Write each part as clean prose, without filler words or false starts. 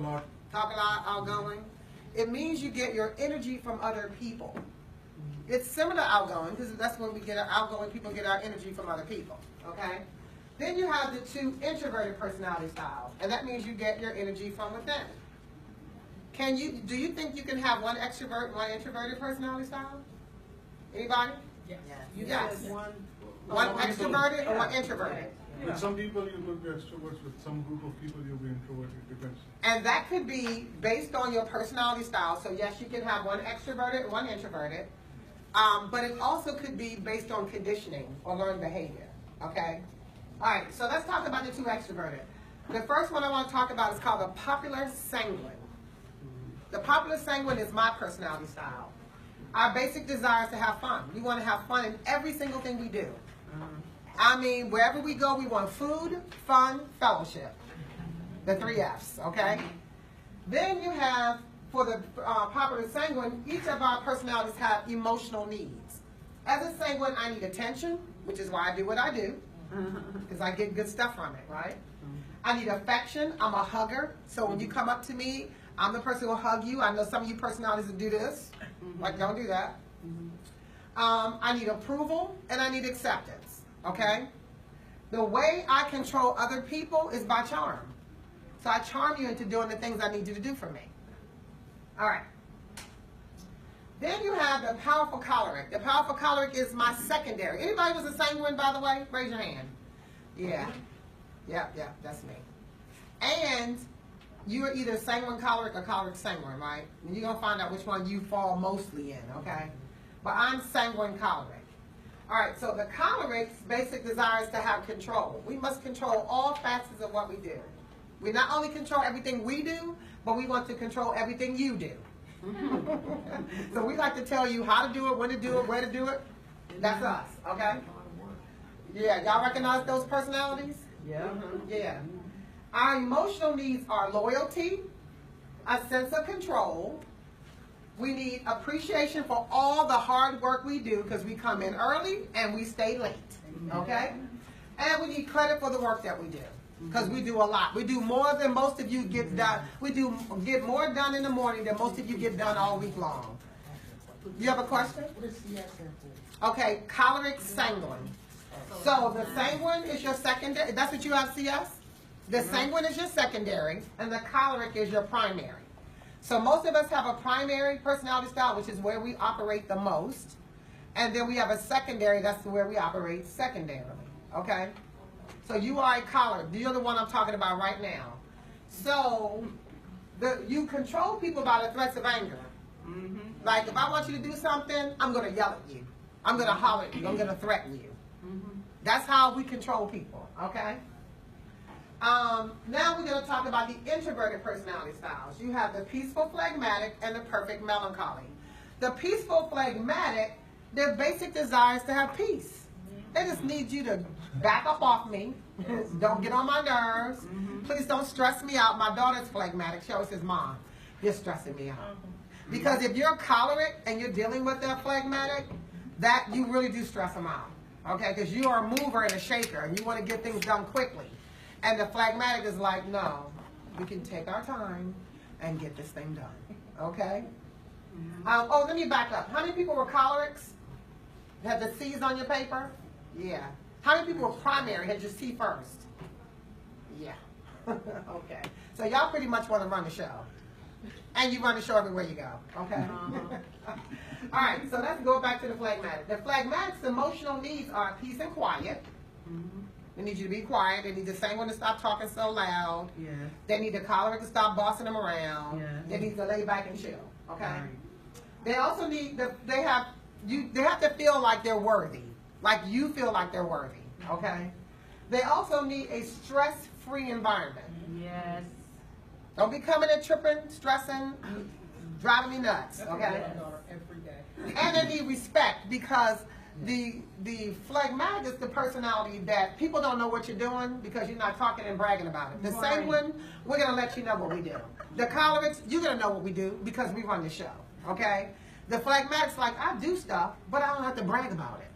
lot. Talk a lot, outgoing. It means you get your energy from other people. It's similar to outgoing because that's when we get our outgoing people get our energy from other people. Okay. Then you have the two introverted personality styles, and that means you get your energy from within. Do you think you can have one extrovert and one introverted personality style? Anybody? Yes. Yes. One extroverted or one introverted? With some people you could be extroverts, with some group of people you'll be introverted, it depends. And that could be based on your personality style. So yes, you can have one extroverted and one introverted. But it also could be based on conditioning or learned behavior. Okay? All right, so let's talk about the two extroverted. The first one I want to talk about is called the popular sanguine. The popular sanguine is my personality style. Our basic desire is to have fun. We want to have fun in every single thing we do. I mean, wherever we go, we want food, fun, fellowship. The 3 F's, okay? Then you have, for the popular sanguine, each of our personalities have emotional needs. As a sanguine, I need attention, which is why I do what I do, because I get good stuff from it, right? I need affection. I'm a hugger. So when you come up to me, I'm the person who will hug you. I know some of you personalities will do this. Like, don't do that. I need approval, and I need acceptance, okay? The way I control other people is by charm. So I charm you into doing the things I need you to do for me. All right. Then you have the powerful choleric. The powerful choleric is my secondary. Anybody was a sanguine, by the way? Raise your hand. Yeah. Yeah, that's me. And you are either sanguine choleric or choleric sanguine, right? And you're going to find out which one you fall mostly in, okay? But I'm sanguine choleric. All right, so the choleric's basic desire is to have control. We must control all facets of what we do. We not only control everything we do, but we want to control everything you do. So we like to tell you how to do it, when to do it, where to do it. That's us, okay? Yeah, y'all recognize those personalities? Yeah. Yeah. Our emotional needs are loyalty, a sense of control. We need appreciation for all the hard work we do because we come in early and we stay late, okay? And we need credit for the work that we do because we do a lot. We do more than most of you get done. We get more done in the morning than most of you get done all week long. You have a question? What does CS stand for? Okay, choleric sanguine. So the sanguine is your secondary. That's what you have, CS? The sanguine is your secondary, and the choleric is your primary. So most of us have a primary personality style, which is where we operate the most. And then we have a secondary, that's where we operate secondarily, okay? So you are a choleric. You're the one I'm talking about right now. So you control people by the threats of anger. Like if I want you to do something, I'm going to yell at you. I'm going to holler at you. I'm going to threaten you. That's how we control people, okay? Now we're going to talk about the introverted personality styles. You have the peaceful phlegmatic and the perfect melancholy. The peaceful phlegmatic, their basic desire is to have peace. They just need you to back up off me. Don't get on my nerves. Please don't stress me out. My daughter's phlegmatic. She always says, Mom, you're stressing me out. Because if you're choleric and you're dealing with their phlegmatic, that you really do stress them out. Okay, because you are a mover and a shaker and you want to get things done quickly. And the phlegmatic is like, no, we can take our time and get this thing done, okay? Oh, let me back up. How many people were cholerics? Had the C's on your paper? Yeah. How many people were primary? Had your C first? Yeah. Okay. So y'all pretty much want to run the show. And you run the show everywhere you go, okay? All right, so let's go back to the phlegmatic. The phlegmatic's emotional needs are peace and quiet. They need you to be quiet. They need the sanguine to stop talking so loud. Yeah. They need the choleric to stop bossing them around. Yeah. They need to lay back and chill. Okay. Right. They also need they have to feel like they're worthy. Like you feel like they're worthy. Okay. They also need a stress-free environment. Yes. Don't be coming and tripping, stressing, driving me nuts. Okay. Every day. And they need respect because the phlegmatic is the personality that people don't know what you're doing because you're not talking and bragging about it. The sanguine, we're going to let you know what we do. The cholerics, you're going to know what we do because we run the show, okay? The phlegmatic's like, I do stuff, but I don't have to brag about it.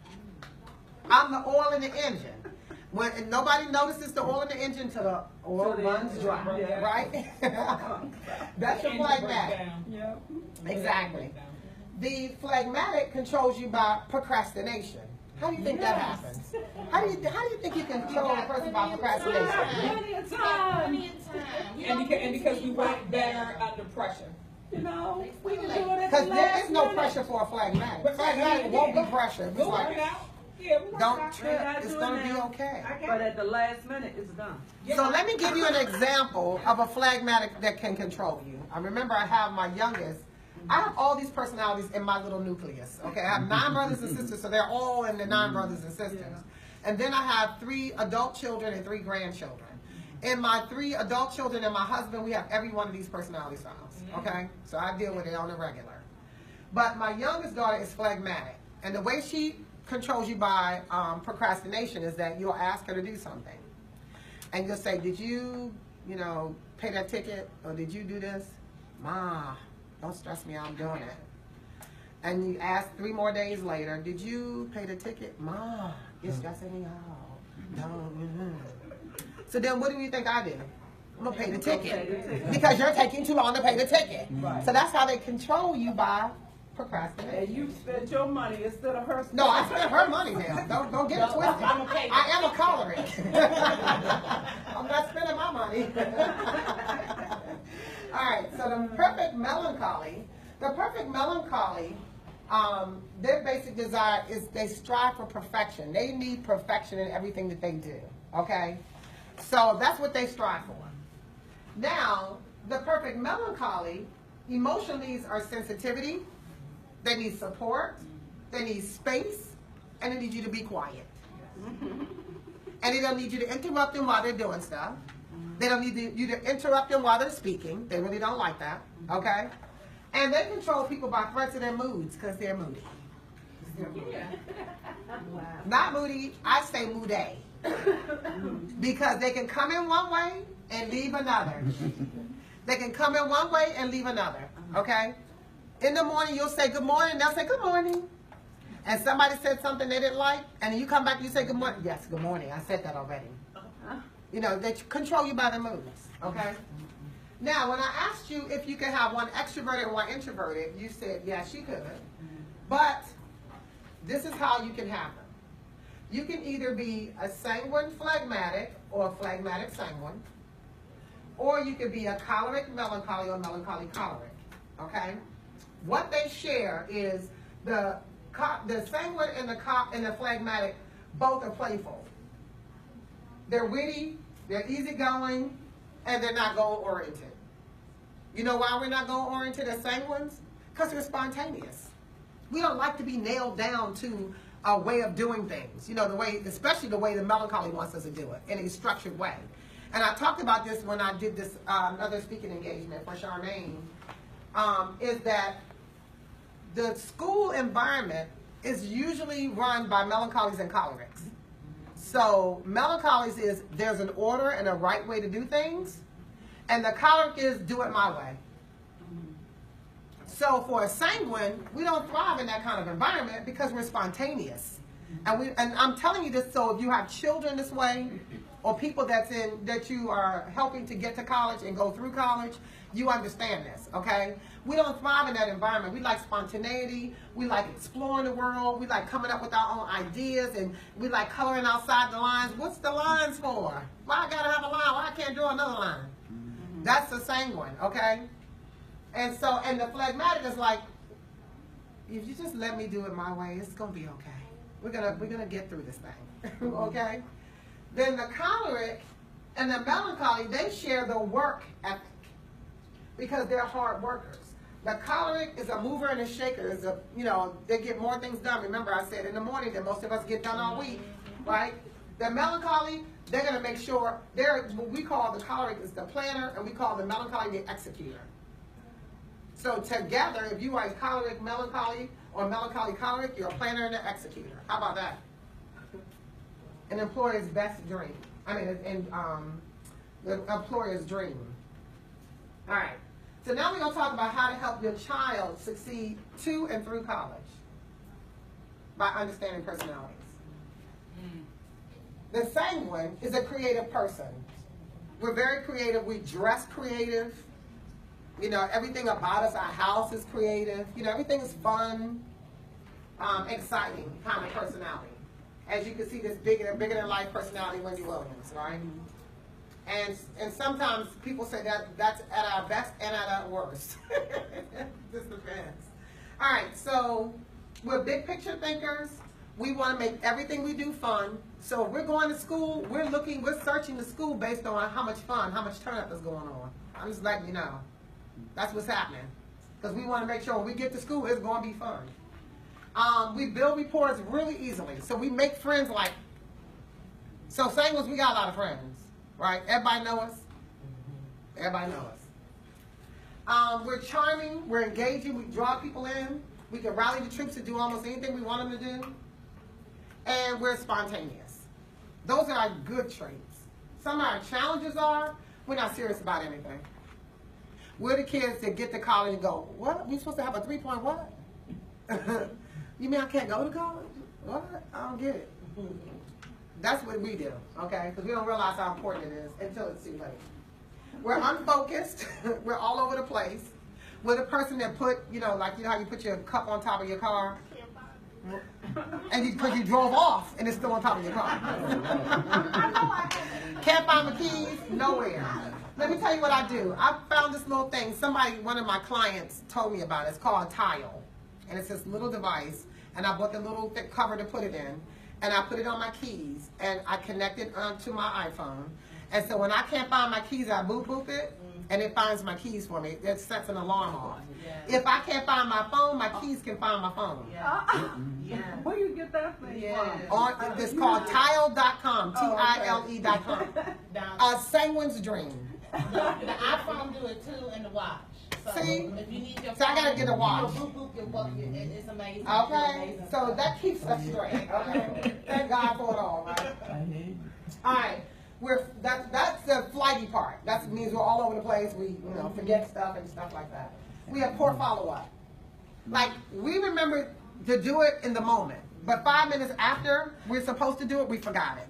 I'm the oil in the engine. When and nobody notices the oil in the engine till the oil Till the runs engine dry, runs dry. right? That's your Engine phlegmatic. breakdown. Yep. Exactly. The phlegmatic controls you by procrastination. How do you think that happens? How do you think you control a person by procrastination? Plenty of time. And because we work better under pressure. You know, we can do it at Because the there last is no minute. pressure for a phlegmatic. Phlegmatic won't be pressure. It's We'll work like, it out. Yeah, we'll work it don't out. trip. gotta It's do it going to be now. okay. But at the last minute, it's done. So let me give you an example of a phlegmatic that can control you. I remember I have my youngest. I have all these personalities in my little nucleus. Okay, I have 9 brothers and sisters, so they're all in the 9 brothers and sisters. And then I have 3 adult children and 3 grandchildren. In my 3 adult children and my husband, we have every one of these personality styles. Okay, so I deal with it on a regular. But my youngest daughter is phlegmatic, and the way she controls you by procrastination is that you'll ask her to do something, and you'll say, "Did you pay that ticket, or did you do this?" "Ma, don't stress me, I'm doing it." And you ask 3 more days later, "Did you pay the ticket?" "Ma, you're stressing me out." No. So then what do you think I did? I'm going to pay the ticket. Because you're taking too long to pay the ticket. Right. So that's how they control you by And procrastination. you spent your money instead of her. No, I spent her money now. Don't get it twisted. I am a choleric. I'm not spending my money. All right, so the perfect melancholy, their basic desire is they strive for perfection. They need perfection in everything that they do, okay? So that's what they strive for. Now, the perfect melancholy, emotional needs are sensitivity, they need support, they need space, and they need you to be quiet. And they don't need you to interrupt them while they're doing stuff. They don't need you to interrupt them while they're speaking. They really don't like that, okay? And they control people by threats of their moods because they're moody. Not moody, I say moody. Because they can come in one way and leave another. They can come in one way and leave another, okay? In the morning, you'll say good morning, they'll say good morning. And somebody said something they didn't like, and then you come back and you say good morning. Yes, good morning, I said that already. You know, they control you by the moods, okay? Now, when I asked you if you could have one extroverted and one introverted, you said, yes, you could. But this is how you can have them. You can either be a sanguine phlegmatic or a phlegmatic sanguine, or you could be a choleric melancholy or melancholy choleric, okay? What they share is the sanguine and the phlegmatic both are playful. They're witty, they're easygoing, and they're not goal-oriented. You know why we're not goal-oriented as sanguines? Because we're spontaneous. We don't like to be nailed down to a way of doing things. You know, especially the way the melancholy wants us to do it, in a structured way. And I talked about this when I did this other speaking engagement for Charmaine, is that the school environment is usually run by melancholies and cholerics. So melancholies is there's an order and a right way to do things, and the choleric is do it my way. So for a sanguine, we don't thrive in that kind of environment because we're spontaneous. And I'm telling you this so if you have children this way, or people that you are helping to get to college and go through college, you understand this, okay? We don't thrive in that environment. We like spontaneity. We like exploring the world. We like coming up with our own ideas, and we like coloring outside the lines. What's the lines for? Why I gotta have a line? Why I can't draw another line? That's the sanguine, okay? And the phlegmatic is like, if you just let me do it my way, it's gonna be okay. We're gonna get through this thing, okay? Then the choleric and the melancholy, they share the work ethic because they're hard workers. The choleric is a mover and a shaker. They get more things done. Remember, I said in the morning that most of us get done all week, right? The melancholy, they're gonna make sure what we call the choleric is the planner, and we call the melancholy the executor. So together, if you are a choleric melancholy or melancholy choleric, you're a planner and an executor. How about that? An employer's best dream. The employer's dream. All right. So now we're going to talk about how to help your child succeed to and through college by understanding personalities. The sanguine is a creative person. We're very creative. We dress creative. You know, everything about us, our house is creative. You know, everything is fun, exciting kind of personality. As you can see, this bigger than life personality, Wendy Williams, right? And sometimes people say that that's at our best and at our worst. Just depends. All right, so we're big picture thinkers. We want to make everything we do fun. So if we're going to school, we're searching the school based on how much fun, how much turn up is going on. I'm just letting you know. That's what's happening. Because we want to make sure when we get to school, it's going to be fun. We build rapport really easily. So we make friends like, so sanguines, we got a lot of friends, right? Everybody know us? Everybody know us. We're charming, we're engaging, we draw people in. We can rally the troops to do almost anything we want them to do. And we're spontaneous. Those are our good traits. Some of our challenges are, we're not serious about anything. We're the kids that get to college and go, what? We supposed to have a 3-point what? You mean I can't go to college? What? I don't get it. That's what we do, okay? Because we don't realize how important it is until it's too late. We're unfocused. We're all over the place. We're the person that put, you know how you put your cup on top of your car? And because you drove off and it's still on top of your car. Can't find the keys? Nowhere. Let me tell you what I do. I found this little thing. One of my clients told me about it. It's called a tile. And it's this little device. And I bought the little thick cover to put it in. And I put it on my keys. And I connect it to my iPhone. And so when I can't find my keys, I boop it. And it finds my keys for me. It sets an alarm off. Yeah. If I can't find my phone, my keys can find my phone. Yeah. Where you get that thing from? It's called tile.com, Tile.com. A sanguine's dream. The iPhone do it too, and the watch. So see? If you need your so I gotta get a watch. It's amazing. Okay, so that keeps us straight. Okay, thank God for it all, right? All right. That's the flighty part. That means we're all over the place. We forget stuff and stuff like that. We have poor follow-up. Like, we remember to do it in the moment, but 5 minutes after we're supposed to do it, we forgot it.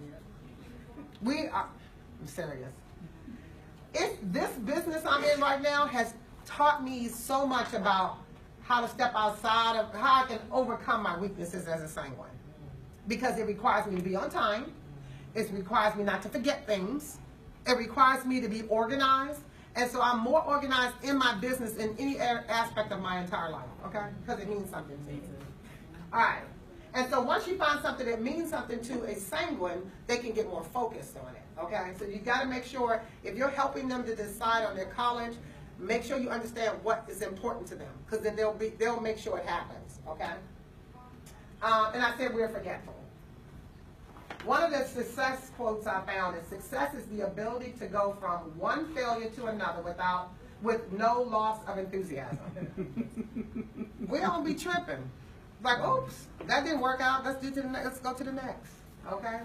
I'm serious. This business I'm in right now has taught me so much about how to step outside of how I can overcome my weaknesses as a sanguine. Because it requires me to be on time. It requires me not to forget things. It requires me to be organized. And so I'm more organized in my business in any aspect of my entire life, okay? Because it means something to me. All right. And so once you find something that means something to a sanguine, they can get more focused on it, okay? So you got to make sure, if you're helping them to decide on their college, make sure you understand what is important to them, because then they'll make sure it happens, okay? And I said we're forgetful. One of the success quotes I found is, success is the ability to go from one failure to another with no loss of enthusiasm. We don't be tripping. Like, oops, that didn't work out. Let's go to the next. Okay?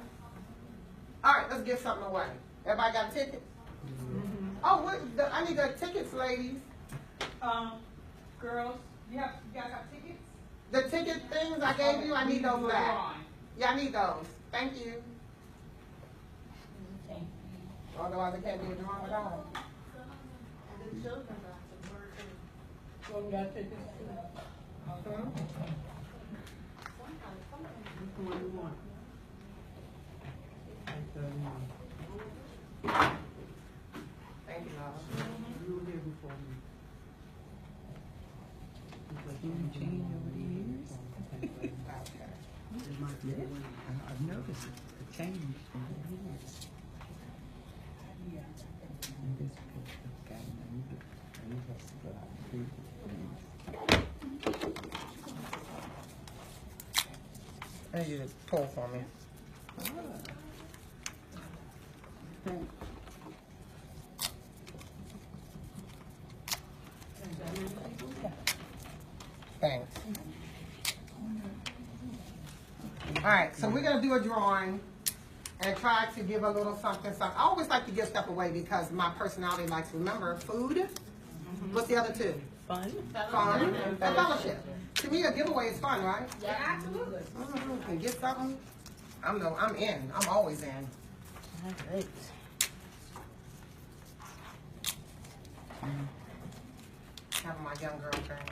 All right, let's give something away. Everybody got a ticket? Mm-hmm. Oh, I need the tickets, ladies. Girls, you guys have tickets? The ticket things I gave you, I need those back. Yeah, I need those. Thank you. Otherwise, I can't do it wrong without them. So we got tickets. Which one you want? Thank you, Lala. You were here before me. Change over the years. Okay. Yeah, I've noticed the change over the years. And this guy, I need us to go out and do I need you to pull for me. Thanks. All right, so we're going to do a drawing and try to give a little something. I always like to give stuff away because my personality likes to remember food. What's the other two? Fun. Fun and fellowship. To me, a giveaway is fun, right? Yeah, absolutely. You can get something. I'm in. I'm always in. Great. Having my young girlfriend.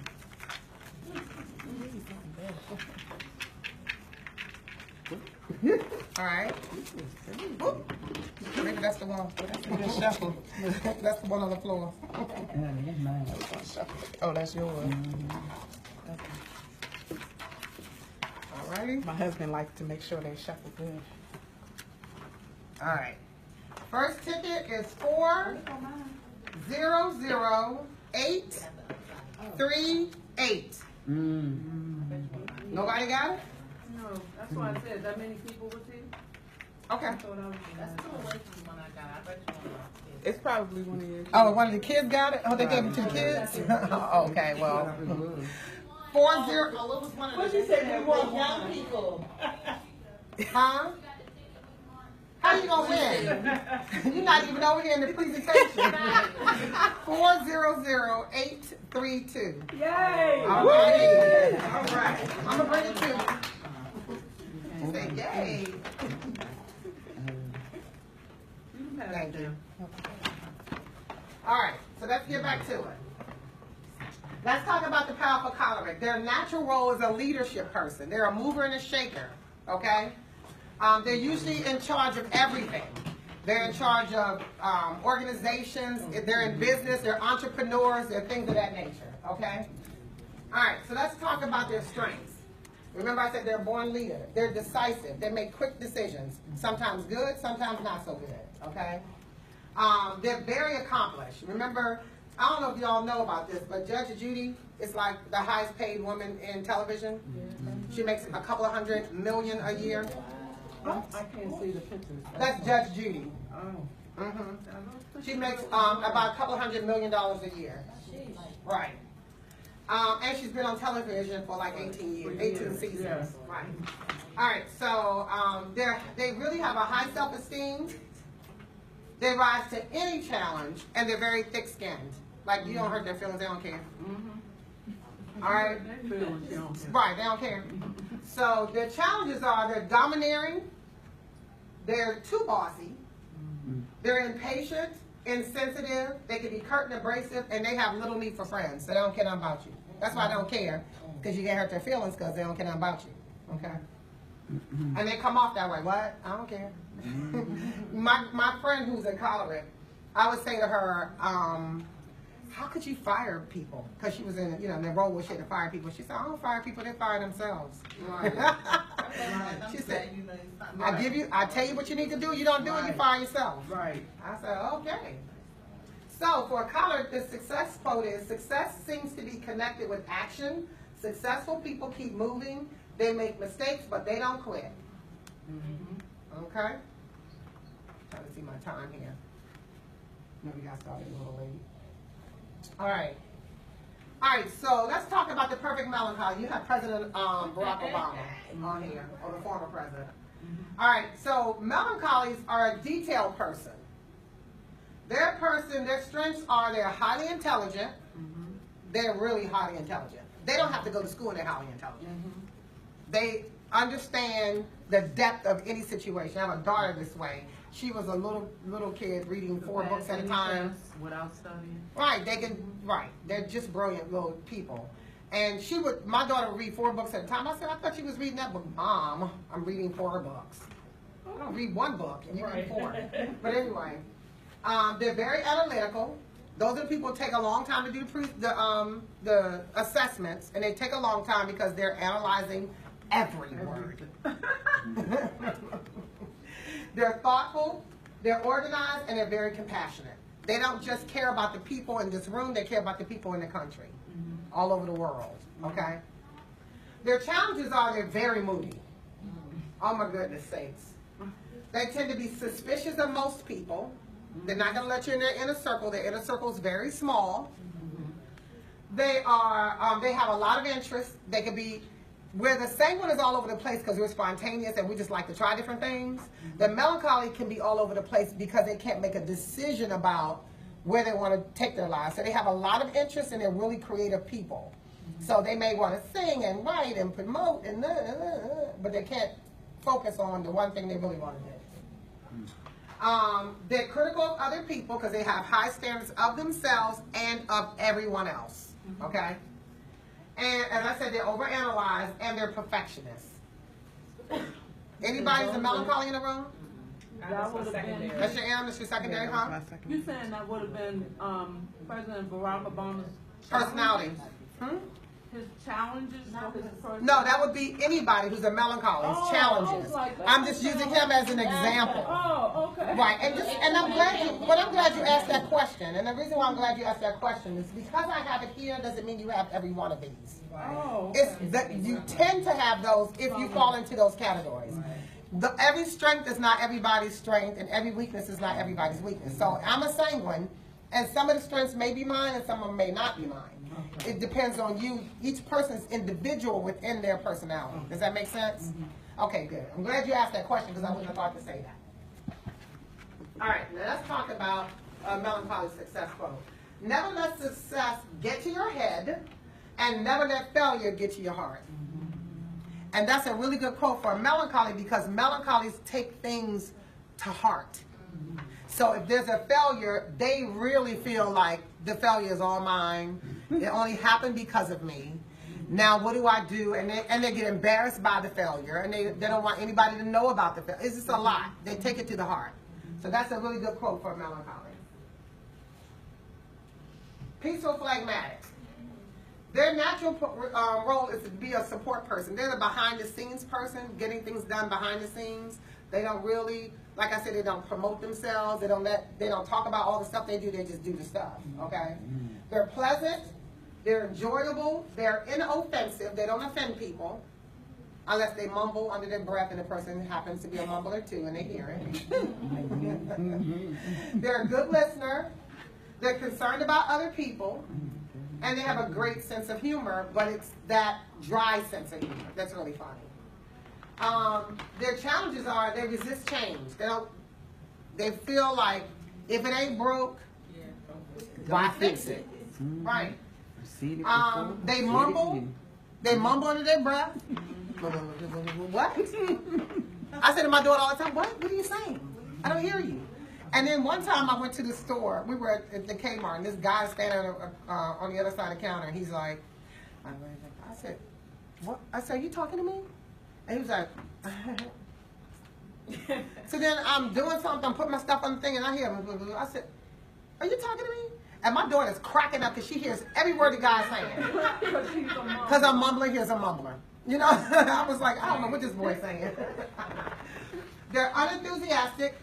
All right. Whoop. Maybe that's the one. That's shuffle. That's the one on the floor. That's mine. Oh, that's yours. All righty. My husband likes to make sure they shuffle good. All right. First ticket is 400-838. Nobody got it? No, that's why I said that many people were here. Okay. I thought I was That's too away from the one I got. I bet you one. It's probably one of your. Oh, one of the kids got it? Oh, they gave it to the kids? Okay, well. 40. Oh, it was one of What'd the. you say, we want young one? people. Huh? How you gonna win? You're not even over here in the presentation. 400832. Yay! All right. All right. I'm gonna bring it to you. Say yay. Thank you. All right, so let's get back to it. Let's talk about the powerful choleric. Their natural role is a leadership person. They're a mover and a shaker, okay? They're usually in charge of everything. They're in charge of organizations. They're in business. They're entrepreneurs. They're things of that nature, okay? All right, so let's talk about their strengths. Remember I said they're a born leader. They're decisive. They make quick decisions. Sometimes good, sometimes not so good, okay? They're very accomplished. Remember, I don't know if y'all know about this, but Judge Judy is like the highest paid woman in television. She makes a couple of $100 million a year. I can't see the pictures. That's Judge Judy. Oh. She makes about a couple of $100 million a year. Right. And she's been on television for like 18 years, 18 seasons. Yeah. Right. All right, so they really have a high self-esteem. They rise to any challenge, and they're very thick-skinned. Like, you don't hurt their feelings, they don't care. All right? They feel what you don't care. Right, they don't care. So their challenges are they're domineering, they're too bossy, they're impatient, insensitive, they can be curt and abrasive, and they have little need for friends. They don't care nothing about you. That's why they don't care, because you can't hurt their feelings because they don't care nothing about you. Okay? And they come off that way. What? I don't care. My friend who's in choleric, I would say to her, how could you fire people? Because she was in, in the role where she had to fire people. She said, I don't fire people, they fire themselves. She said, I tell you what you need to do, you don't do it, you fire yourself. Right. I said, okay. So for a choleric, the success quote is, success seems to be connected with action. Successful people keep moving. They make mistakes, but they don't quit. Okay? Trying to see my time here. Maybe got started a little late. All right. All right, so let's talk about the perfect melancholy. You have President Barack Obama on here, or the former president. All right, so melancholies are a detailed person. Their strengths are they're highly intelligent. They're really highly intelligent. They don't have to go to school and they're highly intelligent. They understand the depth of any situation. I have a daughter this way. She was a little kid reading 4 books at a time. Without studying. Right, they're just brilliant little people. And my daughter would read 4 books at a time. I said, I thought you was reading that book. Mom, I'm reading 4 books. I don't read 1 book, and you read 4. But anyway, they're very analytical. Those are the people who take a long time to do the assessments, and they take a long time because they're analyzing every word. They're thoughtful, they're organized, and they're very compassionate. They don't just care about the people in this room, they care about the people in the country, all over the world, okay? Their challenges are they're very moody. Oh my goodness sakes. They tend to be suspicious of most people. They're not going to let you in their inner circle. Their inner circle is very small. They have a lot of interest. They could be, where the sanguine is all over the place because we're spontaneous and we just like to try different things. The melancholy can be all over the place because they can't make a decision about where they want to take their lives. So they have a lot of interest and they're really creative people. So they may want to sing and write and promote, but they can't focus on the one thing they really want to do. They're critical of other people because they have high standards of themselves and of everyone else. Okay? And as I said, they overanalyze and they're perfectionists. Anybody's a melancholy in the room? That would have been. That's your M, that's your secondary, huh? You saying that would have been President Barack Obama's Personality. his challenges or his personality? No, that would be anybody who's a melancholy. His challenges. I'm just using him as an example. Oh, okay. Right, and I'm glad you asked that question. And the reason why I'm glad you asked that question is because I have it here doesn't mean you have every one of these. Oh, It's that you tend to have those if you fall into those categories. Every strength is not everybody's strength, and every weakness is not everybody's weakness. So I'm a sanguine, and some of the strengths may be mine, and some of them may not be mine. It depends on you. Each person's individual within their personality. Does that make sense? Okay, good. I'm glad you asked that question because I wouldn't have thought to say that. All right, now let's talk about melancholy success quote. Never let success get to your head, and never let failure get to your heart. And that's a really good quote for a melancholy because melancholies take things to heart. So if there's a failure, they really feel like the failure is all mine. It only happened because of me. Now what do I do? And they get embarrassed by the failure, and they don't want anybody to know about the failure. It's just a lot. They take it to the heart. So that's a really good quote for a melancholy. Peaceful phlegmatic. Their natural role is to be a support person. They're the behind-the-scenes person, getting things done behind the scenes. They don't really, like I said, they don't promote themselves. They don't talk about all the stuff they do. They just do the stuff. Okay. They're pleasant. They're enjoyable. They're inoffensive. They don't offend people, unless they mumble under their breath, and the person happens to be a mumbler too, and they hear it. They're a good listener. They're concerned about other people. And they have a great sense of humor, but it's that dry sense of humor that's really funny. Their challenges are they resist change. They feel like if it ain't broke, why fix it? Right. They mumble under their breath. What? I say to my daughter all the time, what are you saying? I don't hear you. And then one time I went to the store. We were at the Kmart, and this guy is standing on the other side of the counter. And he's like, I said, what? I said, are you talking to me? And he was like, so then I'm doing something. I'm putting my stuff on the thing, and I hear him. I said, are you talking to me? And my daughter's cracking up because she hears every word the guy's saying. Because I'm mumbling, here's a mumbler. You know, I was like, I don't know what this boy's saying. They're unenthusiastic.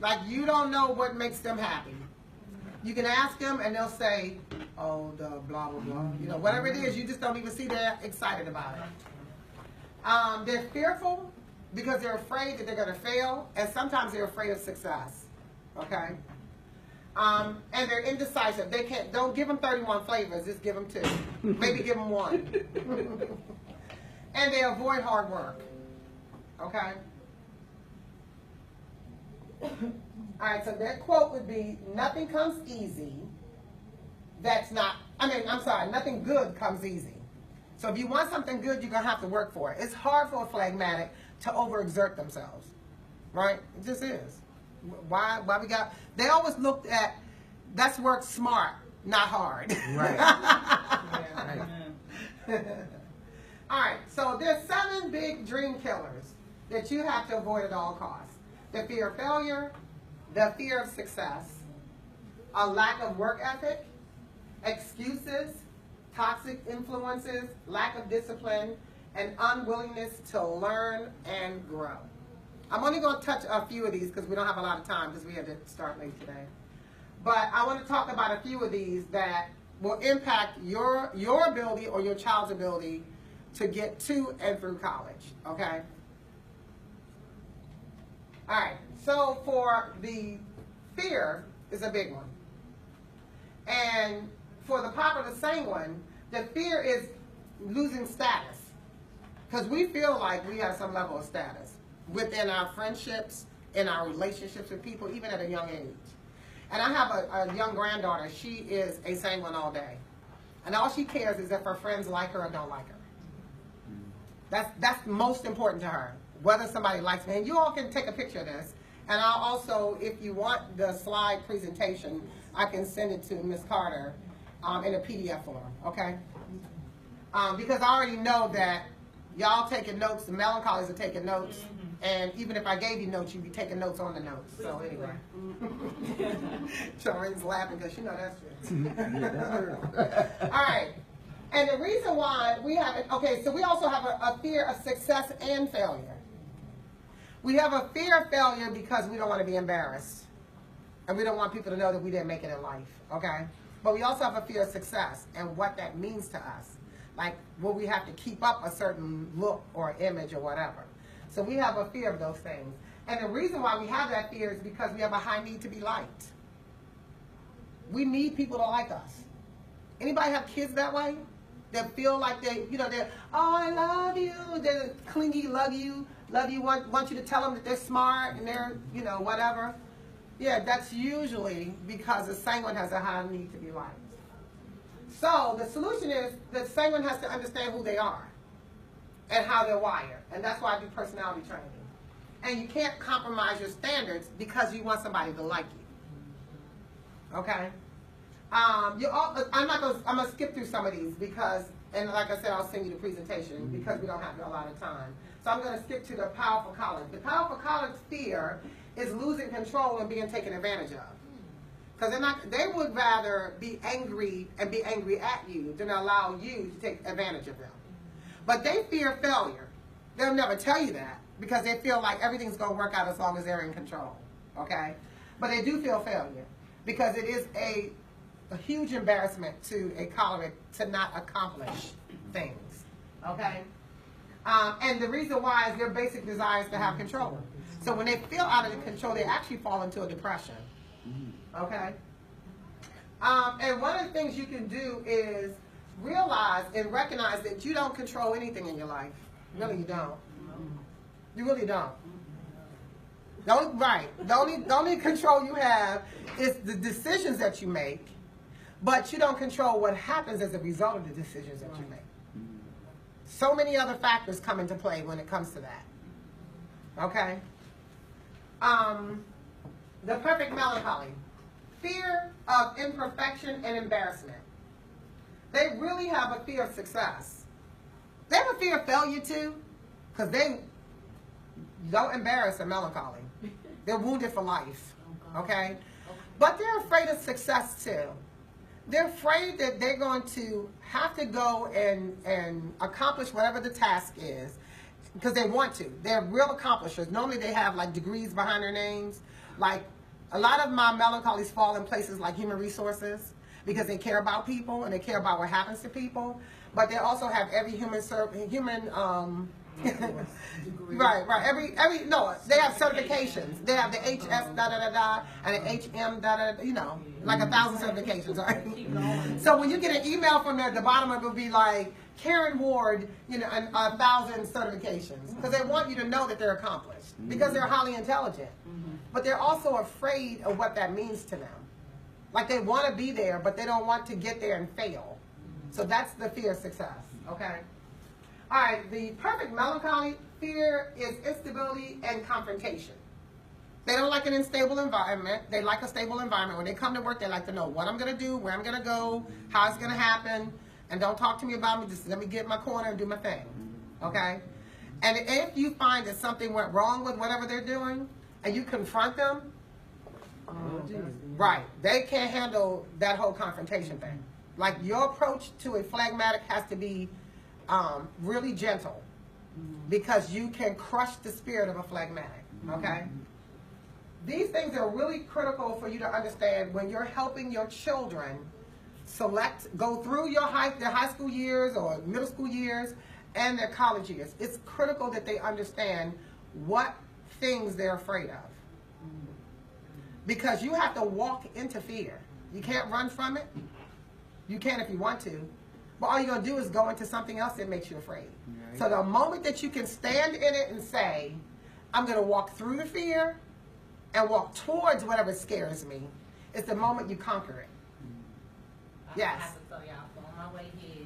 Like, you don't know what makes them happy. You can ask them, and they'll say, oh, the blah, blah, blah. You know, whatever it is, you just don't even see they're excited about it. They're fearful because they're afraid that they're going to fail, and sometimes they're afraid of success. Okay? And they're indecisive. Don't give them 31 flavors, just give them 2. Maybe give them 1. And they avoid hard work. Okay? All right, so that quote would be, nothing comes easy. Nothing good comes easy. So if you want something good, you're going to have to work for it. It's hard for a phlegmatic to overexert themselves, right? It just is. Why they always looked at, let's work smart, not hard. Right. All right, so there's 7 big dream killers that you have to avoid at all costs. The fear of failure, the fear of success, a lack of work ethic, excuses, toxic influences, lack of discipline, and unwillingness to learn and grow. I'm only going to touch a few of these because we don't have a lot of time because we had to start late today. But I want to talk about a few of these that will impact your ability or your child's ability to get to and through college, okay? All right, so for the fear is a big one. And for the popular sanguine, the fear is losing status. Because we feel like we have some level of status within our friendships, in our relationships with people, even at a young age. And I have a young granddaughter. She is a sanguine all day. And all she cares is if her friends like her or don't like her. That's most important to her. whether somebody likes me. And you all can take a picture of this. And I'll also, if you want the slide presentation, I can send it to Ms. Carter in a PDF form, okay? Because I already know that y'all taking notes, the melancholies are taking notes, and even if I gave you notes, you'd be taking notes on the notes. So anyway. Charlie's laughing because she know that's true. All right. And the reason why we have it, okay, so we also have a fear of success and failure. We have a fear of failure because we don't want to be embarrassed. And we don't want people to know that we didn't make it in life, okay? But we also have a fear of success and what that means to us. Like, will we have to keep up a certain look or image or whatever? So we have a fear of those things. And the reason why we have that fear is because we have a high need to be liked. We need people to like us. Anybody have kids that way? That feel like they, they're, oh, I love you. They're clingy, love you, want you to tell them that they're smart and they're, whatever. Yeah, that's usually because the sanguine has a high need to be liked. So the solution is that sanguine has to understand who they are and how they're wired. And that's why I do personality training. And you can't compromise your standards because you want somebody to like you. Okay? I'm gonna skip through some of these because, and like I said, I'll send you the presentation because we don't have a lot of time. So I'm gonna skip to the powerful colic. The powerful colic fear is losing control and being taken advantage of. Because they would rather be angry and be angry at you than allow you to take advantage of them. But they fear failure. They'll never tell you that because they feel like everything's gonna work out as long as they're in control. Okay? But they do feel failure because it is a huge embarrassment to a choleric to not accomplish things, okay? And the reason why is their basic desire is to have control. So when they feel out of control, they actually fall into a depression, okay? And one of the things you can do is realize and recognize that you don't control anything in your life. Really, you don't. You really don't. The only control you have is the decisions that you make. But you don't control what happens as a result of the decisions that you make. So many other factors come into play when it comes to that. Okay? The perfect melancholy. Fear of imperfection and embarrassment. They really have a fear of success. They have a fear of failure too, because they don't embarrass a melancholy. They're wounded for life. Okay? But they're afraid of success too. They're afraid that they're going to have to go and accomplish whatever the task is because they want to. They're real accomplishers. Normally they have like degrees behind their names. Like a lot of my melancholies fall in places like human resources because they care about people and they care about what happens to people. But they also have every right. They have certifications. They have the HS and the HM like 1,000 certifications, right? So when you get an email from there, at the bottom of it will be like Karen Ward, and 1,000 certifications because they want you to know that they're accomplished because they're highly intelligent, but they're also afraid of what that means to them. Like they want to be there, but they don't want to get there and fail. So that's the fear of success. Okay. All right, the perfect melancholy fear is instability and confrontation. They don't like an unstable environment. They like a stable environment. When they come to work, they like to know what I'm going to do, where I'm going to go, how it's going to happen, and don't talk to me about me. Just let me get in my corner and do my thing, okay? And if you find that something went wrong with whatever they're doing, and you confront them, right, they can't handle that whole confrontation thing. Like your approach to a phlegmatic has to be really gentle because you can crush the spirit of a phlegmatic, okay? These things are really critical for you to understand when you're helping your children go through their high school years or middle school years and their college years. It's critical that they understand what things they're afraid of because you have to walk into fear. You can't run from it. You can if you want to. But all you're going to do is go into something else that makes you afraid. Right. So the moment that you can stand in it and say, I'm going to walk through the fear and walk towards whatever scares me, it's the moment you conquer it. Yes. I have to tell y'all, so on my way here,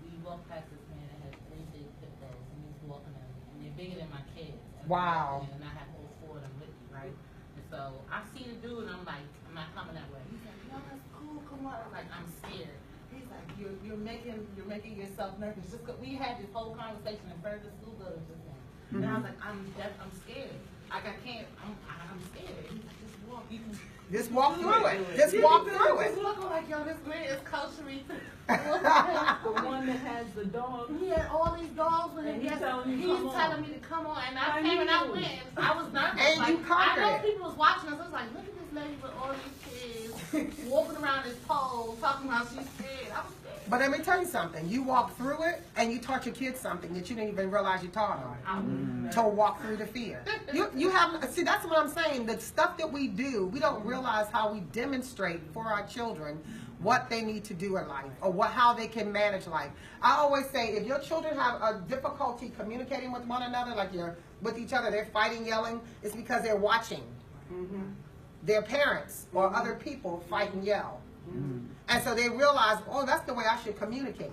we walked past this man that has 3 big pit bulls, and he's walking them, and they're bigger than my kids. Wow. And I have all 4 of them with me, right? And so I see the dude, and I'm like, I'm not coming that way. He's like, no, that's cool, come on. I'm like, I'm scared. He's like, you're making yourself nervous. Just 'cause we had this whole conversation in front of the school building just now. And I was like, I'm scared. Like I can't. I'm scared. He's like, just walk. You can. Just walk through it. Just walk through it. Just looking like, yo, this man is koshery. The one that has the dog. He had all these dogs with him. And he's telling you, He's come on. telling me to come on, and I I came and I knew. went. I was nervous. And like, you conquered I know it. people was watching us. I was like, look at this lady with all these kids walking around this pole, talking about she's scared. I was scared. But let me tell you something. You walk through it, and you taught your kids something that you didn't even realize you taught them. To walk through the fear. You have, see, that's what I'm saying. The stuff that we do, we don't realize how we demonstrate for our children what they need to do in life, or how they can manage life. I always say, if your children have a difficulty communicating with one another, like you're with each other, they're fighting, yelling, it's because they're watching their parents or other people fight and yell. And so they realize, oh, that's the way I should communicate.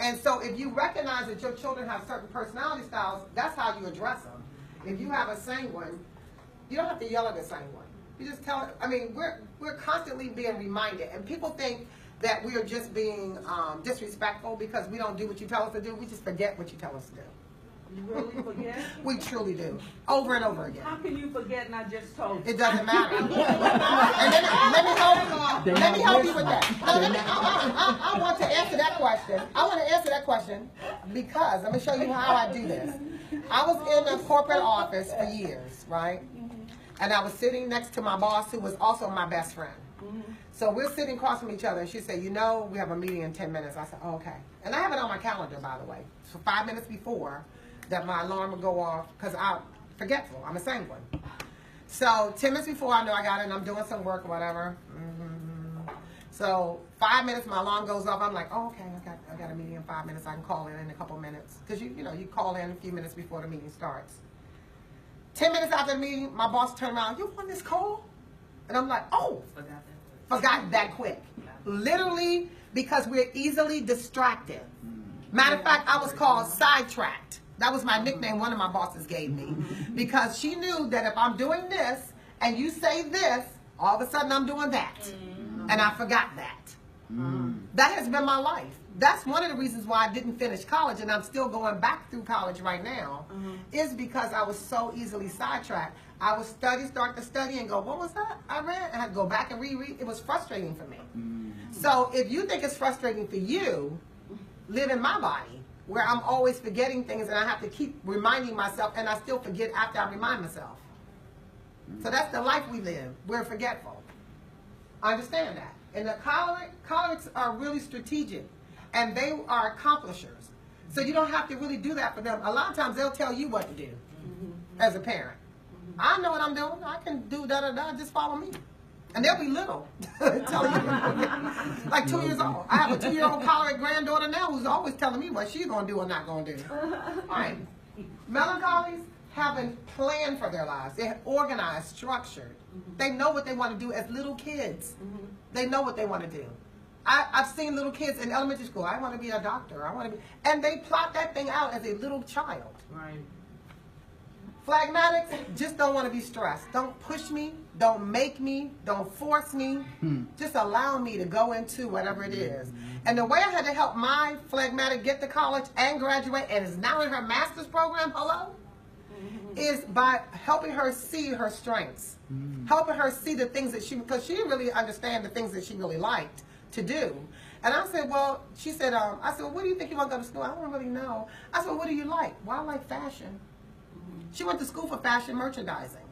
And so if you recognize that your children have certain personality styles, that's how you address them. If you have a sanguine, you don't have to yell at a sanguine. You just tell it. I mean, we're constantly being reminded, and people think that we are just being disrespectful because we don't do what you tell us to do. We just forget what you tell us to do. You really forget? We truly do, over and over again. How can you forget and I just told you? It doesn't matter. And let me help you with that. I want to answer that question. I want to answer that question because let me show you how I do this. I was in a corporate office for years, right? And I was sitting next to my boss, who was also my best friend. So we're sitting across from each other, and she said, you know, we have a meeting in 10 minutes. I said, oh, okay. And I have it on my calendar, by the way. So 5 minutes before that my alarm would go off, because I'm forgetful. I'm a sanguine. So 10 minutes before, I know I got it, and I'm doing some work or whatever. So 5 minutes, my alarm goes off. I'm like, oh, okay, I got a meeting in 5 minutes. I can call in a couple minutes. Because, you know, you call in a few minutes before the meeting starts. 10 minutes after the meeting, my boss turned around, you on this call? And I'm like, oh, forgot that quick. Literally, because we're easily distracted. Matter of fact, I was called sidetracked. That was my nickname one of my bosses gave me. Because she knew that if I'm doing this, and you say this, all of a sudden I'm doing that. And I forgot that. That has been my life. That's one of the reasons why I didn't finish college, and I'm still going back through college right now, is because I was so easily sidetracked. I would start to study and go, what was that I read? And I'd go back and reread. It was frustrating for me. So if you think it's frustrating for you, live in my body, where I'm always forgetting things and I have to keep reminding myself, and I still forget after I remind myself. So that's the life we live. We're forgetful. I understand that. And the cholerics are really strategic, and they are accomplishers. So you don't have to really do that for them. A lot of times they'll tell you what to do as a parent. I know what I'm doing. I can do da-da-da. Just follow me. And they'll be little. Telling you. Like 2 years old. I have a 2-year-old choleric granddaughter now who's always telling me what she's going to do or not going to do. All right. Melancholies have a plan for their lives. They're organized, structured. They know what they want to do as little kids. They know what they want to do. I've seen little kids in elementary school. I want to be a doctor. I want to be, and they plot that thing out as a little child. Right. Phlegmatics just don't want to be stressed. Don't push me. Don't make me. Don't force me. Just allow me to go into whatever it is. And the way I had to help my phlegmatic get to college and graduate, and is now in her master's program, hello, is by helping her see her strengths. Helping her see the things that because she didn't really understand the things that she really liked to do. And I said, well, she said, I said, well, what do you think you want to go to school? I don't really know. I said, well, what do you like? Well, I like fashion. She went to school for fashion merchandising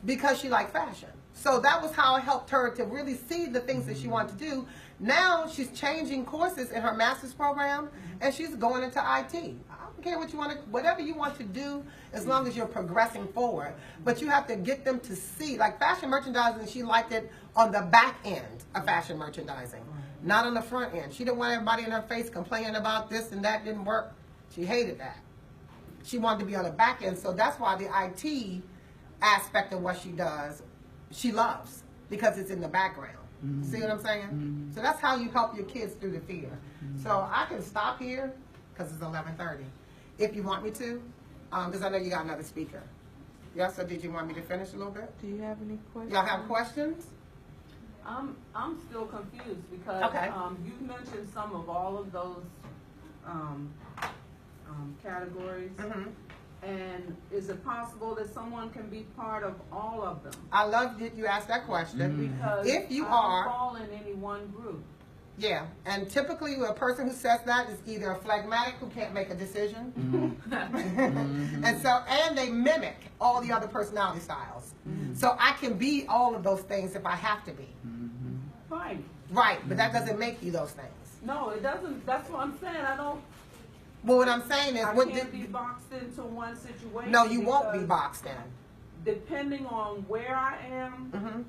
because she liked fashion. So that was how I helped her to really see the things that she wanted to do. Now she's changing courses in her master's program, and she's going into IT. I don't care what you want to, whatever you want to do, as long as you're progressing forward. But you have to get them to see, like fashion merchandising, she liked it on the back end of fashion merchandising, not on the front end. She didn't want everybody in her face complaining about this and that didn't work. She hated that. She wanted to be on the back end, so that's why the IT aspect of what she does, she loves, because it's in the background. See what I'm saying? So that's how you help your kids through the fear. So I can stop here, because it's 11:30, if you want me to, Because I know you got another speaker. Yes, or did you want me to finish a little bit? Do you have any questions? Y'all have questions? I'm still confused because Okay. you've mentioned some of all of those categories. Mm-hmm. And is it possible that someone can be part of all of them? I love that you asked that question. Because If you I are- don't fall in any one group. Yeah, and typically a person who says that is either a phlegmatic who can't make a decision, and they mimic all the other personality styles. So I can be all of those things if I have to be. Fine. Right, but that doesn't make you those things. No, it doesn't. That's what I'm saying. I don't. But what I'm saying is, I what can't be boxed into one situation. no, you won't be because boxed in. Depending on where I am, Hmm.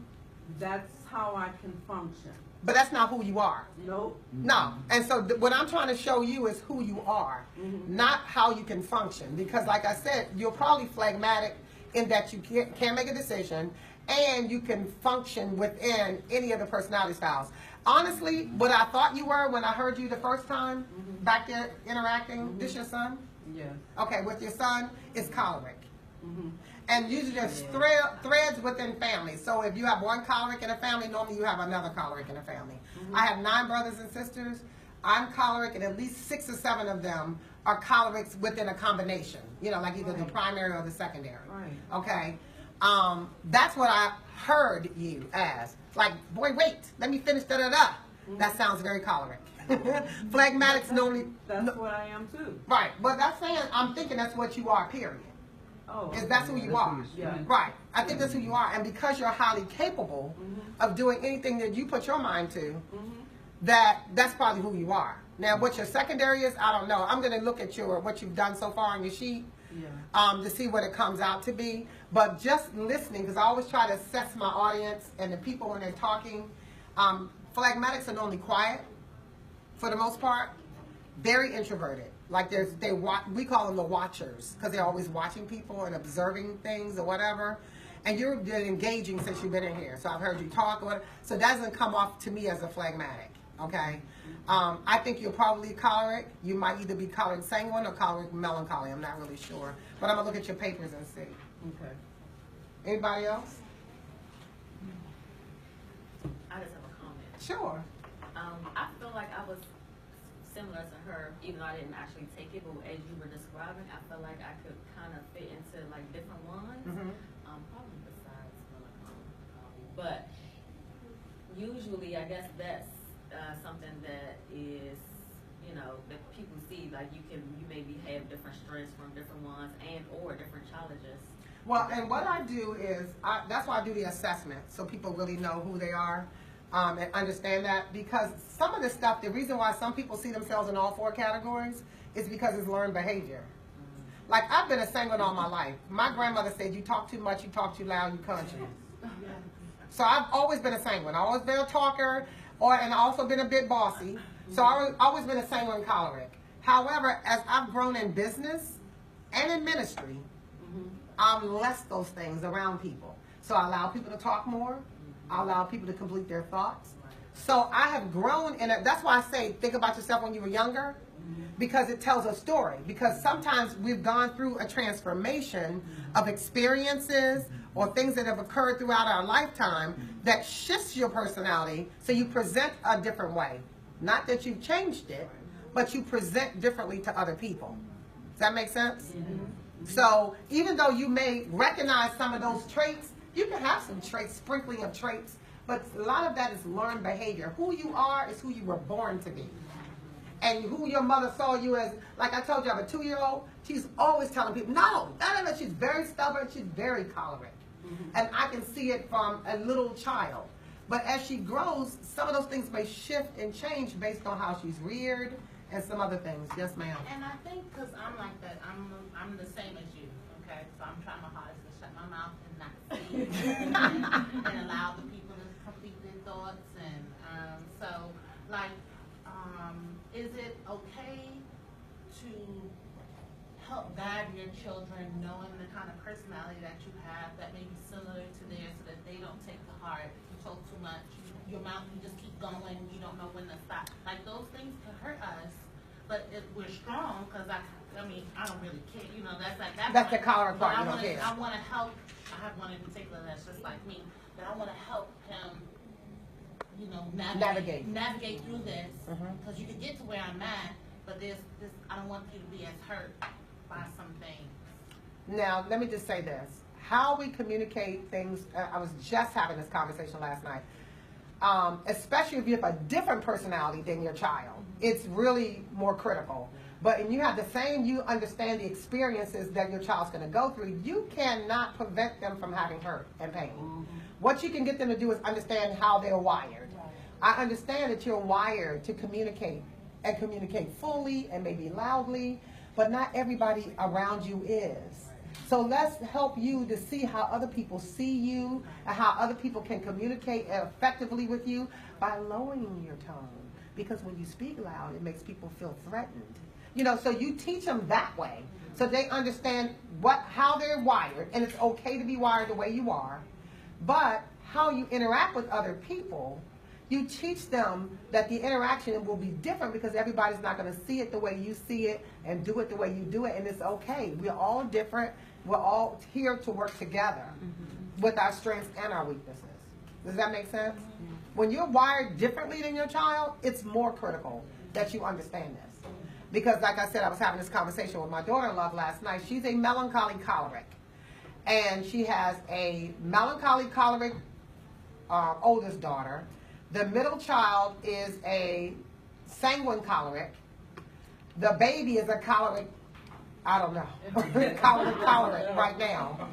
that's how I can function. But that's not who you are. Nope. No. And so what I'm trying to show you is who you are, not how you can function. Because like I said, you're probably phlegmatic in that you can't make a decision and you can function within any of the personality styles. Honestly, what I thought you were when I heard you the first time back there interacting, this your son? Yes. Okay, with your son, is choleric. Mm-hmm. And usually there's threads within families. So if you have one choleric in a family, normally you have another choleric in a family. I have 9 brothers and sisters. I'm choleric, and at least 6 or 7 of them are cholerics within a combination. You know, like either the primary or the secondary. Right. Okay? That's what I heard you as. Like, boy, wait, let me finish da-da-da. That sounds very choleric. Phlegmatics normally... That's what I am too. Right, but that's saying, I'm thinking that's what you are, period. Oh. Is that's who you are. Yeah. Right. I think that's who you are. And because you're highly capable of doing anything that you put your mind to, that's probably who you are. Now, what your secondary is, I don't know. I'm going to look at what you've done so far on your sheet to see what it comes out to be. But just listening, because I always try to assess my audience and the people when they're talking. Phlegmatics are normally quiet for the most part. Very introverted. Like we call them the watchers because they're always watching people and observing things or whatever. And you've been engaging since you've been in here. So I've heard you talk or whatever. So it doesn't come off to me as a phlegmatic, okay? I think you're probably choleric. You might either be choleric sanguine or choleric melancholy. I'm not really sure. But I'm going to look at your papers and see. Okay. Anybody else? I just have a comment. Sure. I feel like I was similar to her, even though I didn't actually take it, but as you were describing, I feel like I could kind of fit into like different ones, probably besides melancholy. But usually, I guess that's something that is, you know, that people see, like you maybe have different strengths from different ones or different challenges. Well, and what I do is, that's why I do the assessment, so people really know who they are. And understand that, because some of the stuff, the reason why some people see themselves in all 4 categories is because it's learned behavior. Like, I've been a sanguine all my life. My grandmother said, you talk too much, you talk too loud, you country. So I've always been a sanguine. I've always been a talker, and I've also been a bit bossy. So I've always been a sanguine choleric. However, as I've grown in business and in ministry, I'm less those things around people. So I allow people to talk more. I allow people to complete their thoughts. So I have grown in it. That's why I say think about yourself when you were younger, because it tells a story. Because sometimes we've gone through a transformation of experiences or things that have occurred throughout our lifetime that shifts your personality so you present a different way. Not that you've changed it, but you present differently to other people. Does that make sense? So even though you may recognize some of those traits, you can have some traits, sprinkling of traits, but a lot of that is learned behavior. Who you are is who you were born to be. And who your mother saw you as, like I told you, I have a 2-year-old, she's always telling people, no, she's very stubborn, she's very choleric. And I can see it from a little child. But as she grows, some of those things may shift and change based on how she's reared and some other things. Yes, ma'am. And I think because I'm like that, I'm the same as you, okay? So I'm trying my hardest to shut my mouth and not see and allow the people to complete their thoughts. And so, like, is it okay to help guide your children knowing the kind of personality that you have that may be similar to theirs so that they don't take to heart, you talk too much, your mouth, you just keep going, you don't know when to stop. Like those things can hurt us, we're strong because I mean, I don't really care. You know, that's like that. That's the choleric part, But you don't care. I want to help. I have one in particular that's just like me. That I want to help him. You know, navigate through this because you can get to where I'm at, but there's this. I don't want you to be as hurt by some things. Now, let me just say this. How we communicate things, I was just having this conversation last night, especially if you have a different personality than your child, it's really more critical. But when you have the same, you understand the experiences that your child's going to go through, you cannot prevent them from having hurt and pain. What you can get them to do is understand how they're wired. I understand that you're wired to communicate and communicate fully and maybe loudly, but not everybody around you is. So let's help you to see how other people see you and how other people can communicate effectively with you by lowering your tone. Because when you speak loud, it makes people feel threatened. You know, so you teach them that way so they understand how they're wired, and it's okay to be wired the way you are, but how you interact with other people, you teach them that the interaction will be different because everybody's not going to see it the way you see it and do it the way you do it, and it's okay. We're all different. We're all here to work together with our strengths and our weaknesses. Does that make sense? When you're wired differently than your child, it's more critical that you understand this. Because like I said, I was having this conversation with my daughter-in-law last night. She's a melancholy choleric. And she has a melancholy choleric oldest daughter. The middle child is a sanguine choleric. The baby is a choleric, I don't know, choleric right now.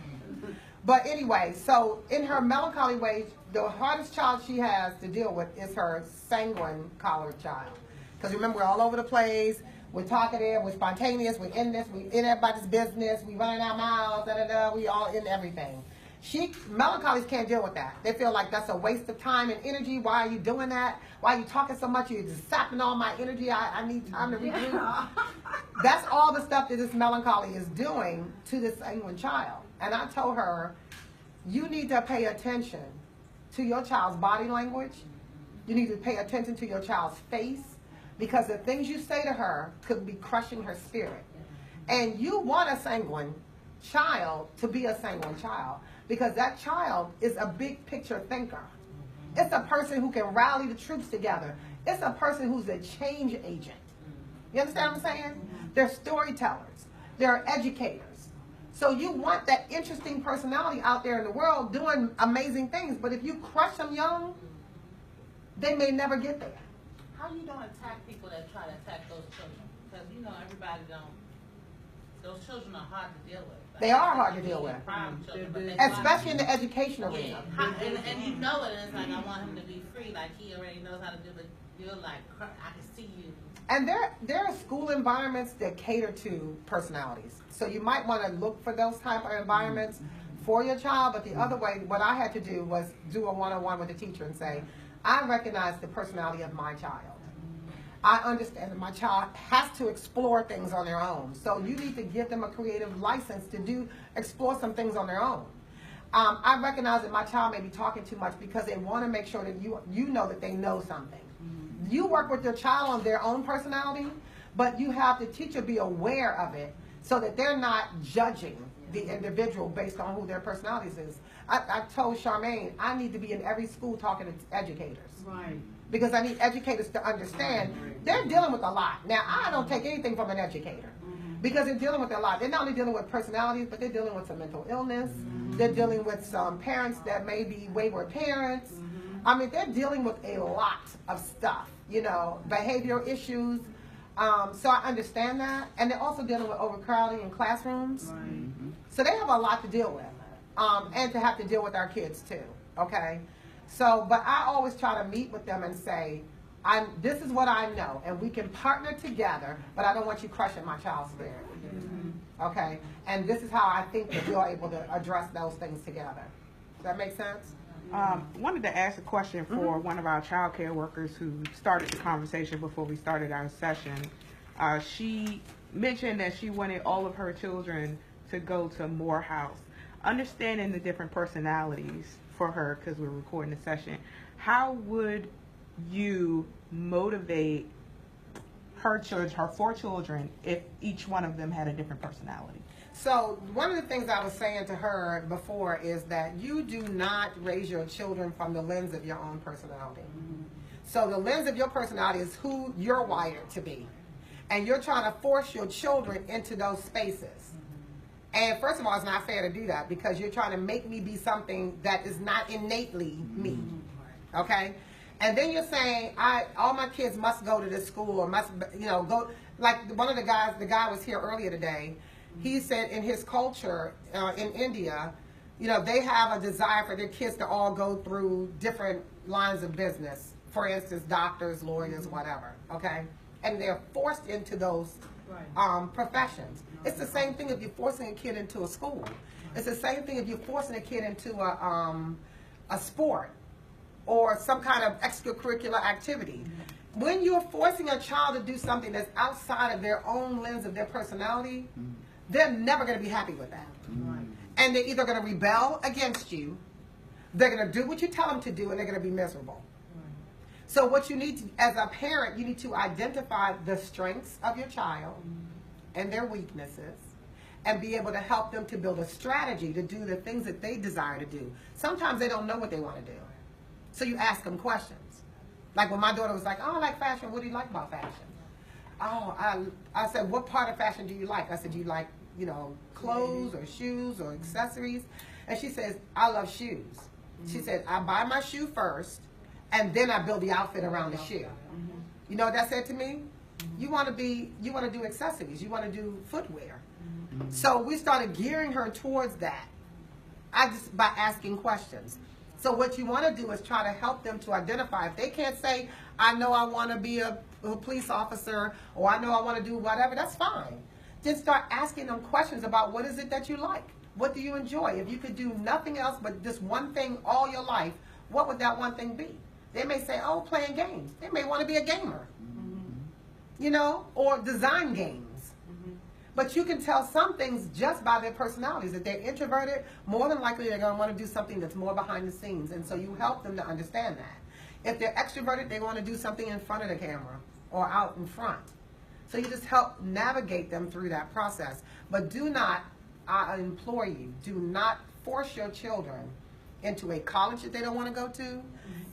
But anyway, so in her melancholy way, the hardest child she has to deal with is her sanguine choleric child. Because remember, we're all over the place. We're talkative, we're spontaneous, we're in this, we're in everybody's business, we running our mouths, we all in everything. Melancholies can't deal with that. They feel like that's a waste of time and energy. Why are you doing that? Why are you talking so much? You're just sapping all my energy. I need time to regroup. That's all the stuff that this melancholy is doing to this sanguine child. And I told her, you need to pay attention to your child's body language. You need to pay attention to your child's face. Because the things you say to her could be crushing her spirit. And you want a sanguine child to be a sanguine child. Because that child is a big picture thinker. It's a person who can rally the troops together. It's a person who's a change agent. You understand what I'm saying? They're storytellers. They're educators. So you want that interesting personality out there in the world doing amazing things. But if you crush them young, they may never get there. How you don't attack people that try to attack those children? Because you know everybody don't. Those children are hard to deal with. They are hard to deal with, especially in the education arena. And you know it. And it's like I want him to be free. Like he already knows how to do it. You're like I can see you. And there are school environments that cater to personalities. So you might want to look for those type of environments for your child. But the other way, what I had to do was do a one-on-one with the teacher and say, I recognize the personality of my child. I understand that my child has to explore things on their own. So you need to give them a creative license to explore some things on their own. I recognize that my child may be talking too much because they want to make sure that you know that they know something. You work with your child on their own personality, but you have the teacher be aware of it so that they're not judging the individual based on who their personalities is. I told Charmaine, I need to be in every school talking to educators. Right. Because I need educators to understand they're dealing with a lot. Now, I don't take anything from an educator because they're dealing with a lot. They're not only dealing with personalities, but they're dealing with some mental illness. They're dealing with some parents that may be wayward parents. I mean, they're dealing with a lot of stuff, behavioral issues. So I understand that. And they're also dealing with overcrowding in classrooms. Right. So they have a lot to deal with. And to have to deal with our kids too, okay? So, but I always try to meet with them and say, this is what I know, and we can partner together, but I don't want you crushing my child's spirit, okay? And this is how I think that you're able to address those things together. Does that make sense? Wanted to ask a question for one of our child care workers who started the conversation before we started our session. She mentioned that she wanted all of her children to go to Morehouse. Understanding the different personalities for her, because we're recording the session, how would you motivate her children, her 4 children, if each one of them had a different personality? So one of the things I was saying to her before is that you do not raise your children from the lens of your own personality. So the lens of your personality is who you're wired to be. And you're trying to force your children into those spaces. And first of all, it's not fair to do that because you're trying to make me be something that is not innately me. Okay? And then you're saying, all my kids must go to this school or must, go. Like one of the guy was here earlier today. He said in his culture in India, they have a desire for their kids to all go through different lines of business. For instance, doctors, lawyers, whatever. Okay? And they're forced into those professions. It's the same thing if you're forcing a kid into a school. It's the same thing if you're forcing a kid into a sport or some kind of extracurricular activity. When you're forcing a child to do something that's outside of their own lens of their personality, they're never going to be happy with that. And they're either going to rebel against you, they're going to do what you tell them to do, and they're going to be miserable. So what you need to, as a parent, you need to identify the strengths of your child and their weaknesses and be able to help them to build a strategy to do the things that they desire to do. Sometimes they don't know what they want to do. So you ask them questions. Like when my daughter was like, oh, I like fashion. What do you like about fashion? Oh, I said, what part of fashion do you like? I said, you like, clothes or shoes or accessories? And she says, I love shoes. She said, I buy my shoe first, and then I build the outfit around the shoe. You know what that said to me? You want to do accessories. You want to do footwear. So we started gearing her towards that. By asking questions. So what you want to do is try to help them to identify. If they can't say, I know I want to be a police officer, or I know I want to do whatever, that's fine. Just start asking them questions about what is it that you like? What do you enjoy? If you could do nothing else but this one thing all your life, what would that one thing be? They may say, oh, playing games. They may want to be a gamer, or design games. But you can tell some things just by their personalities. If they're introverted, more than likely they're going to want to do something that's more behind the scenes. And so you help them to understand that. If they're extroverted, they want to do something in front of the camera or out in front. So you just help navigate them through that process. But do not, I implore you, do not force your children into a college that they don't want to go to,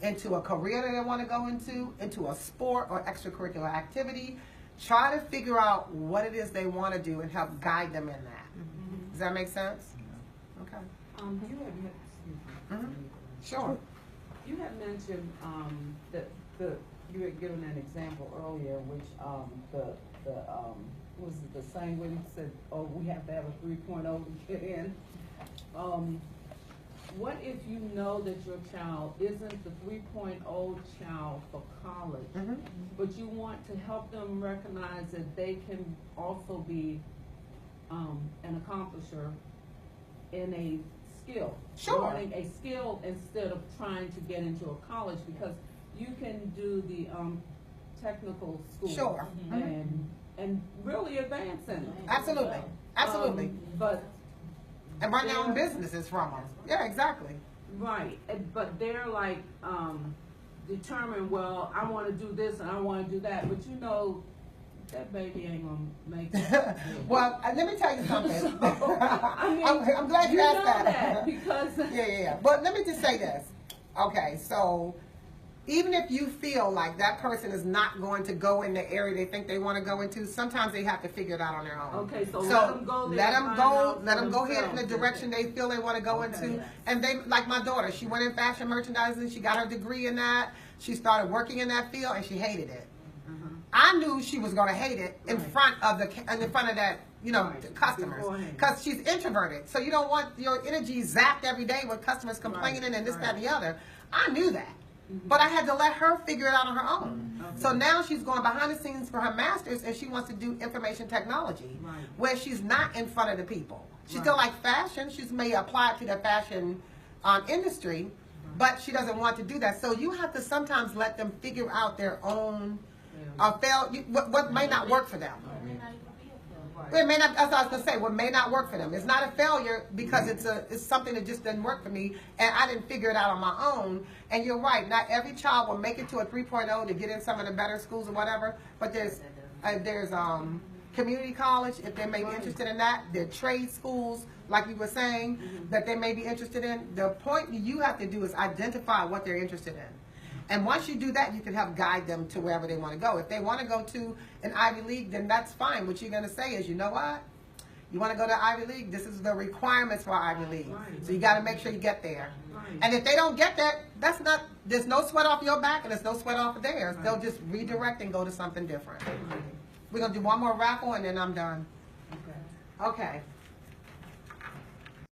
into a career that they want to go into a sport or extracurricular activity. Try to figure out what it is they want to do and help guide them in that. Does that make sense? Okay. Sure. You had mentioned that you had given an example earlier, which was it the Sanguine said, oh, we have to have a 3.0 to get in. What if you know that your child isn't the 3.0 child for college, but you want to help them recognize that they can also be an accomplisher in a skill, learning a skill instead of trying to get into a college, because you can do the technical school and really advance in it. Absolutely. Absolutely. And right now in businesses from them. Yeah, exactly. Right. But they're like determined, well, I want to do this and I want to do that. But that baby ain't going to make it. Well, let me tell you something. I mean, I'm glad you asked that. Because Yeah. But let me just say this. Okay, so even if you feel like that person is not going to go in the area they think they want to go into, sometimes they have to figure it out on their own. Okay, so let them go there. Let them go ahead in the direction they feel they want to go into. And they, like my daughter, she went in fashion merchandising. She got her degree in that. She started working in that field, and she hated it. I knew she was going to hate it in front of that, the customers, because she's introverted. So you don't want your energy zapped every day with customers complaining and this, that, and the other. I knew that. But I had to let her figure it out on her own. So now she's going behind the scenes for her master's, and she wants to do information technology, where she's not in front of the people. She still likes fashion. She may apply to the fashion industry, but she doesn't want to do that. So you have to sometimes let them figure out their own what may not work for them. It may not. That's what I was gonna say. What may not work for them. It's not a failure because it's something that just doesn't work for me, and I didn't figure it out on my own. And you're right. Not every child will make it to a 3.0 to get in some of the better schools or whatever. But there's There's community college, if they may be interested in that. There are trade schools, like you were saying, that they may be interested in. The point you have to do is identify what they're interested in. And once you do that, you can help guide them to wherever they want to go. If they want to go to an Ivy League, then that's fine. What you're going to say is, you know what? You want to go to Ivy League? This is the requirements for Ivy League. So you got to make sure you get there. And if they don't get that, that's not, there's no sweat off your back and there's no sweat off of theirs. They'll just redirect and go to something different. We're going to do one more raffle and then I'm done. Okay.